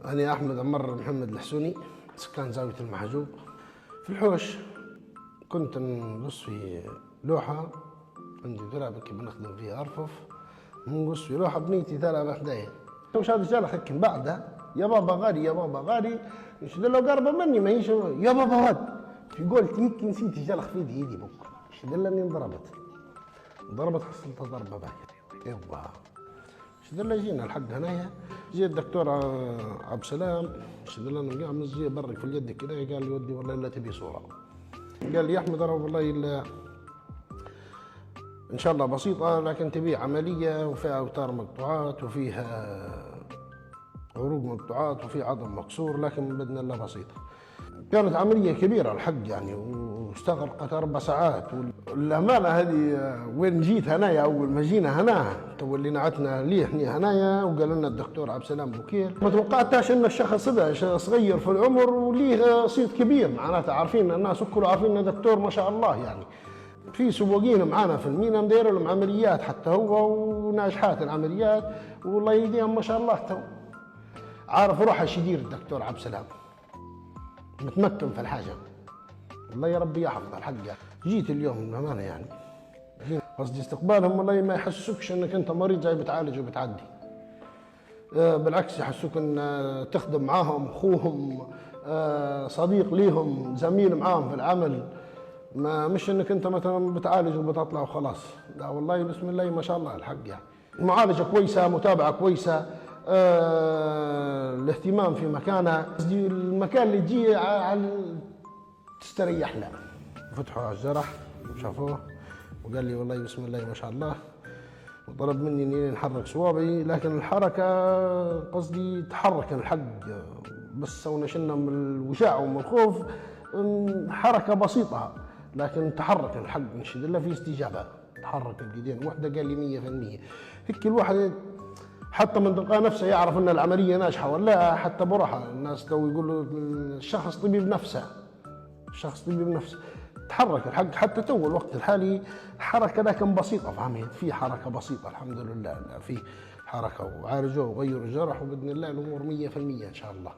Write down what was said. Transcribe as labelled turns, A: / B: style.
A: أنا أحمد عمر محمد الحسوني، سكان زاوية المحجوب في الحوش. كنت نقص في لوحة، عندي دولاب كي بنخدم فيه أرفف، نقص في لوحة بنيتي 3000 وش هذا الجالة حكي بعدها يا بابا غالي يا بابا غالي، نشد له قربة مني ما هيش يا بابا غالي. في قولت هيك نسيت الجلخ في يدي بكرة، شد لاني انضربت حصلت ضربة باهية. يوا شد له جينا الحق هنايا، جي الدكتور عبد السلام شد لنا قام جي برك في اليد كذا، قال لي ودي والله الا تبي صورة. قال لي يا احمد انا والله الا ان شاء الله بسيطة لكن تبي عملية وفيها اوتار مقطوعات وفيها عروق مقطوعات وفي عظم مكسور، لكن باذن الله بسيطه. كانت عمليه كبيره الحق يعني، واستغرقت 4 ساعات. والامانه هذه وين جيت هنايا اول ما جينا هنا تو اللي نعتنا ليه احنا هنايا، وقال لنا الدكتور عبد السلام بوكير ما توقعتش ان الشخص ده صغير في العمر وليه صيت كبير، معناتها عارفين الناس الكل عارفين انه دكتور ما شاء الله يعني. في سواقين معانا في المينا مدير لهم عمليات حتى هو وناجحات العمليات والله يديهم ما شاء الله. تو عارف روحه ايش يدير الدكتور عبد السلام، متمكن في الحاجه، الله يا ربي يحفظه الحق. جيت اليوم بامانه يعني قصدي استقبالهم والله ما يحسسوكش انك انت مريض جاي بتعالج وبتعدي، بالعكس يحسوك ان تخدم معاهم اخوهم، صديق ليهم، زميل معاهم في العمل، ما مش انك انت مثلا بتعالج وبتطلع وخلاص. لا والله بسم الله ما شاء الله الحق يعني. معالجه كويسه، متابعه كويسه، الاهتمام في مكانه، قصدي المكان اللي تجي تستريح له. فتحوا على الجرح وشافوه وقال لي والله بسم الله ما شاء الله، وطلب مني اني نحرك صوابعي، لكن الحركه قصدي تحرك الحق بس سوينا شلنا من الوشاع ومن الخوف حركه بسيطه، لكن تحرك الحق نشد له في استجابه، تحرك اليدين وحده قال لي 100%. هيك الواحد حتى من تلقاء نفسه يعرف ان العمليه ناجحه ولا، حتى بروحها الناس تو يقولوا الشخص طبي بنفسه، الشخص طبي بنفسه تحرك الحق. حتى تو الوقت الحالي حركه لكن بسيطه، فهمت؟ في حركه بسيطه الحمد لله، في حركه وعالجوه وغيروا الجرح وباذن الله الامور 100% ان شاء الله.